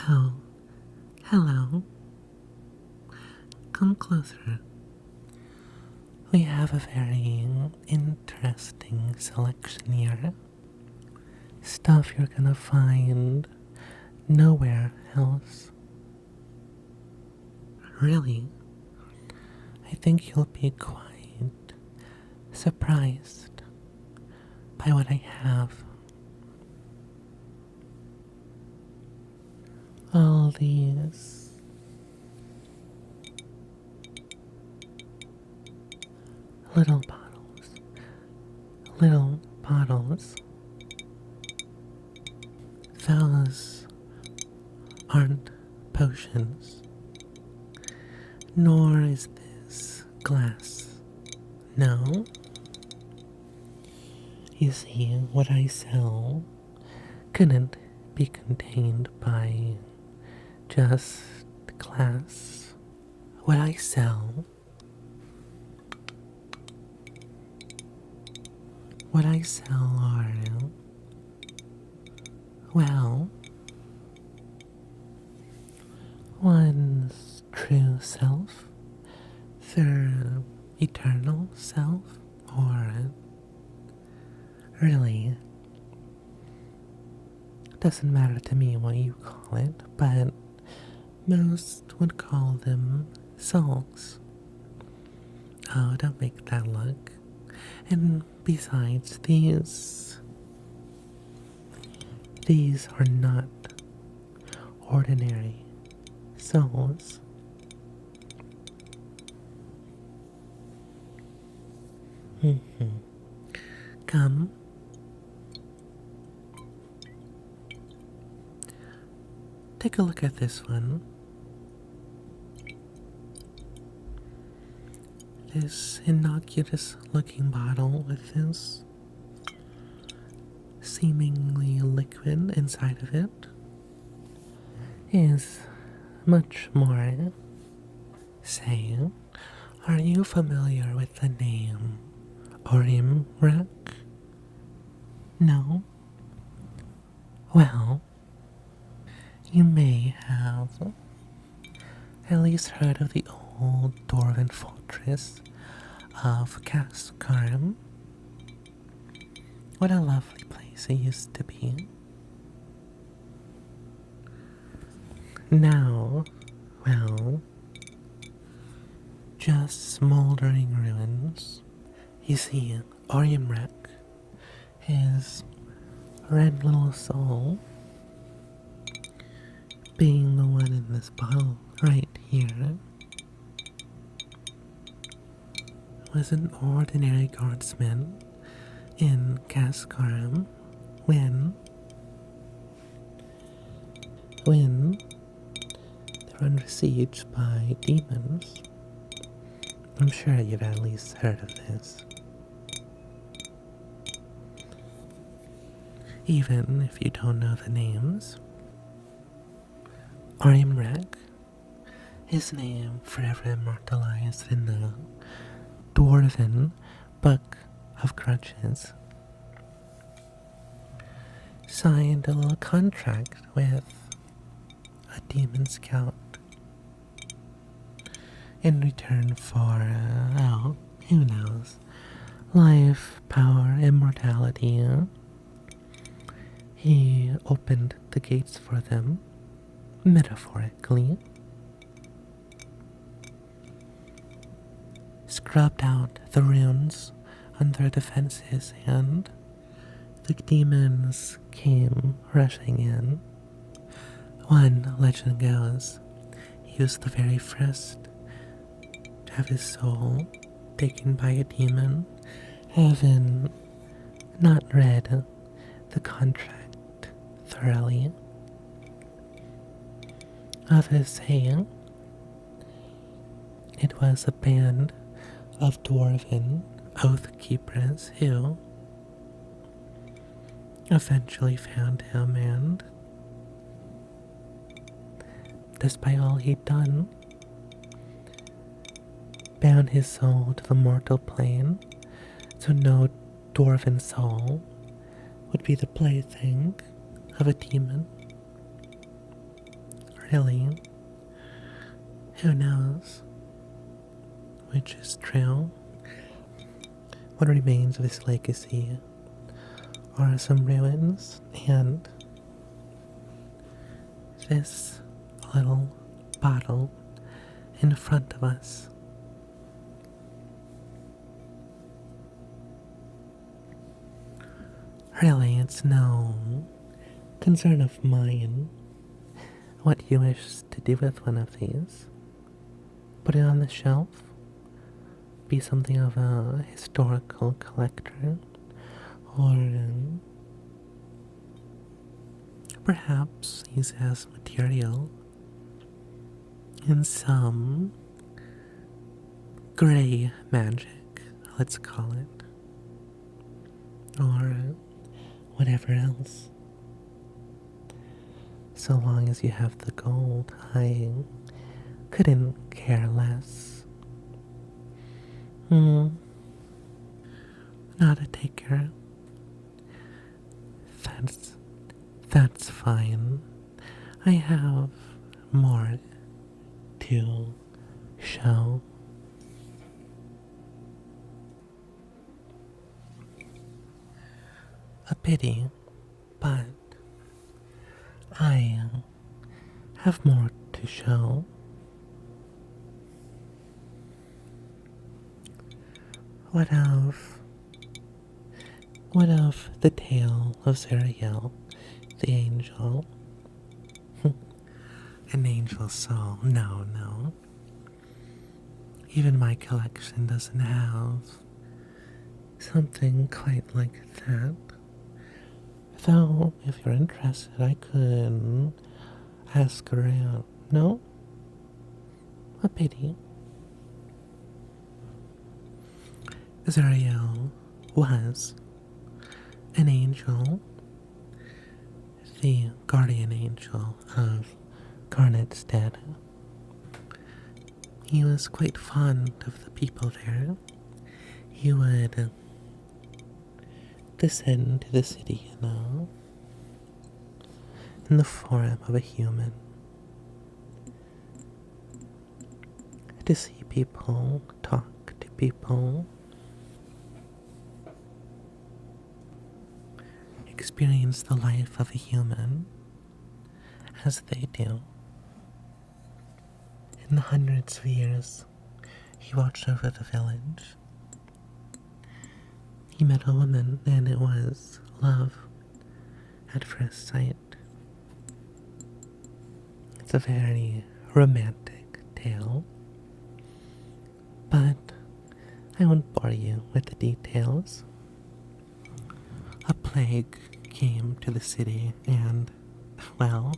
Oh, hello. Come closer. We have a very interesting selection here. Stuff you're gonna find nowhere else. Really, I think you'll be quite surprised by what I have. All these little bottles, little bottles. Those aren't potions, nor is this glass. No. You see, what I sell couldn't be contained by just glass. What I sell, are, well, one's true self, their eternal self, or really, doesn't matter to me what you call it, but most would call them souls. Oh, don't make that look. And besides, these are not ordinary souls. Come. Take a look at this one. This innocuous looking bottle with this seemingly liquid inside of it is much more. Say, are you familiar with the name Orimrak? No? Well, you may have at least heard of the old dwarven fortress of Cascarm. What a lovely place it used to be. Now, well, just smoldering ruins. You see, Orimrak, his red little soul, being the one in this bottle right here, was an ordinary guardsman in Cascarum when they were under siege by demons. I'm sure you've at least heard of this. Even if you don't know the names. Arimrek, his name forever immortalized in the Dwarven Book of Grudges, signed a little contract with a demon scout in return for, who knows, life, power, immortality. He opened the gates for them, metaphorically, scrubbed out the runes on their defenses, and the demons came rushing in. One legend goes, he was the very first to have his soul taken by a demon, having not read the contract thoroughly. Others say it was a band of dwarven oath keepers who eventually found him, and despite all he'd done, bound his soul to the mortal plane, so no dwarven soul would be the plaything of a demon. Really? Who knows which is true? What remains of his legacy are some ruins and this little bottle in front of us. Really, it's no concern of mine what you wish to do with one of these. Put it on the shelf, be something of a historical collector, or perhaps use it as material in some gray magic, let's call it, or whatever else. So long as you have the gold, I couldn't care less. Not a taker. That's fine. I have more to show. A pity, but I have more to show. What of the tale of Zariel, the angel? An angel's soul? No, no. Even my collection doesn't have something quite like that. Though, if you're interested, I could ask around. No? A pity. Zariel was an angel, the guardian angel of Garnetstead. He was quite fond of the people there. He would descend to the city, in the form of a human, to see people, talk to people, experience the life of a human as they do. In the hundreds of years he watched over the village, he met a woman, and it was love at first sight. It's a very romantic tale, but I won't bore you with the details. A plague came to the city, and, well,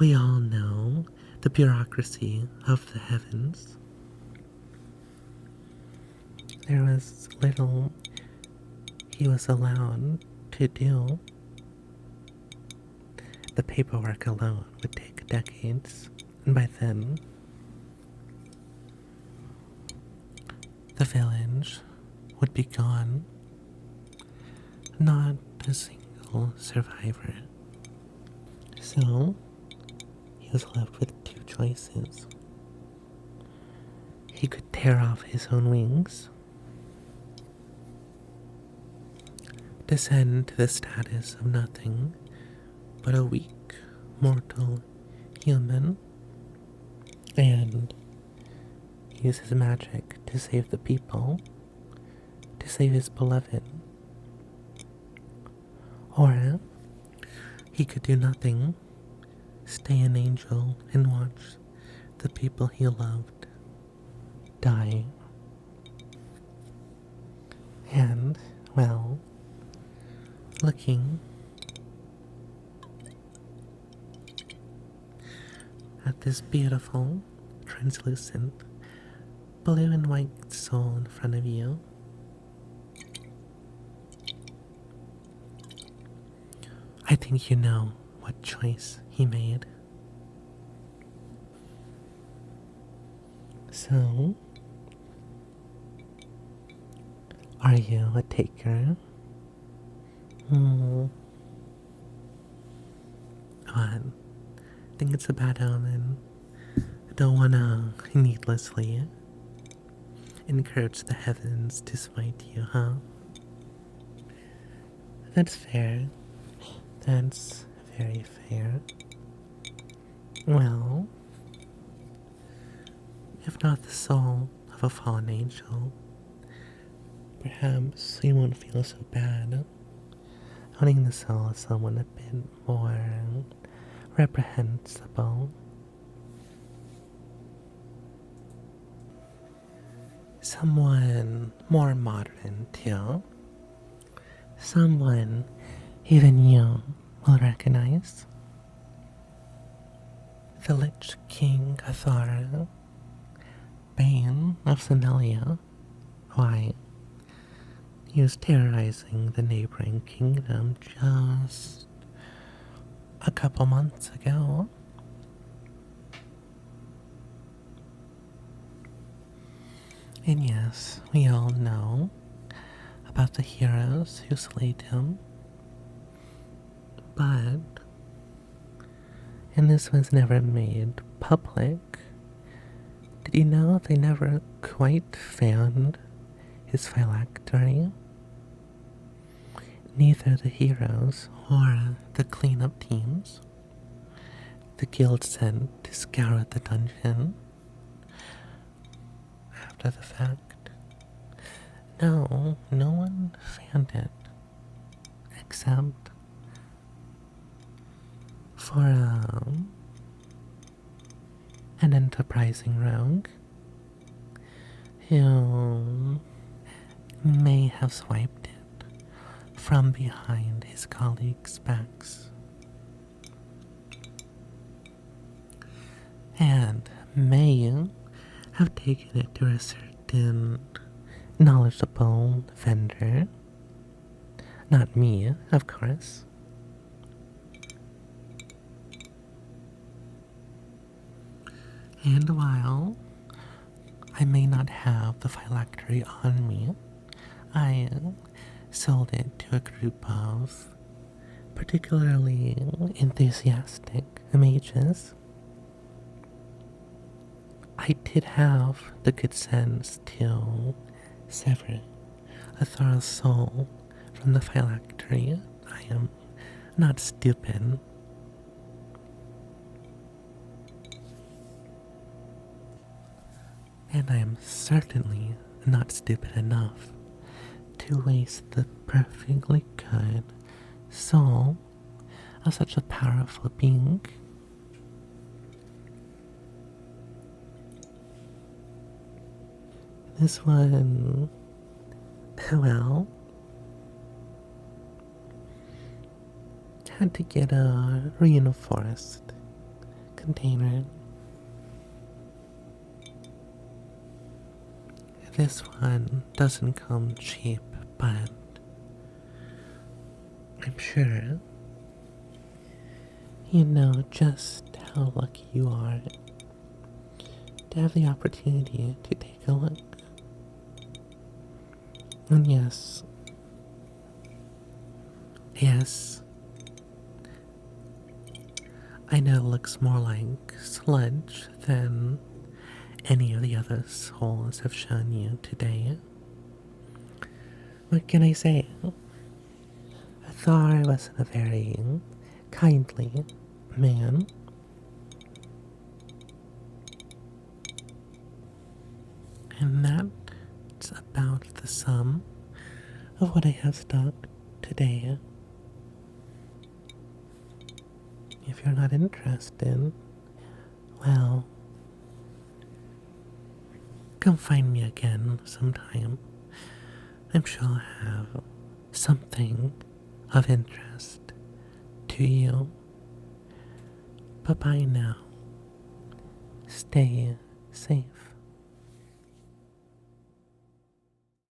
we all know the bureaucracy of the heavens. There was little he was allowed to do. The paperwork alone would take decades, and by then, the village would be gone. Not a single survivor. So, he was left with two choices. He could tear off his own wings, descend to the status of nothing but a weak, mortal human, and use his magic to save the people, to save his beloved. Or he could do nothing, stay an angel, and watch the people he loved die. And, well, looking at this beautiful, translucent, blue and white soul in front of you, I think you know what choice he made. So, are you a taker? Good. think it's a bad omen. I don't wanna needlessly encourage the heavens to smite you, huh? That's fair. That's very fair. Well, if not the soul of a fallen angel, perhaps you won't feel so bad owning the soul of someone a bit more reprehensible. Someone more modern, too. Someone even you will recognize. The Lich King Athara, Bane of Semelia. Why, he was terrorizing the neighboring kingdom just a couple months ago. And yes, we all know about the heroes who slayed him. But, and this was never made public, did you know they never quite found his phylactery? Neither the heroes or the cleanup teams the guild sent to scour the dungeon after the fact. No, no one found it except for an enterprising rogue who may have swiped it from behind his colleagues' backs and may have taken it to a certain knowledgeable vendor. Not me, of course. And while I may not have the phylactery on me, I sold it to a group of particularly enthusiastic mages. I did have the good sense to sever Athara's soul from the phylactery. I am not stupid. And I am certainly not stupid enough to waste the perfectly good soul of such a powerful being. This one, well, had to get a reinforced container. This one doesn't come cheap, but I'm sure you know just how lucky you are to have the opportunity to take a look. And yes, I know it looks more like sludge than any of the other souls have shown you today. What can I say? Thar wasn't a very kindly man. And that's about the sum of what I have stocked today. If you're not interested, well, come find me again sometime. I'm sure I'll have something of interest to you. Bye-bye now. Stay safe.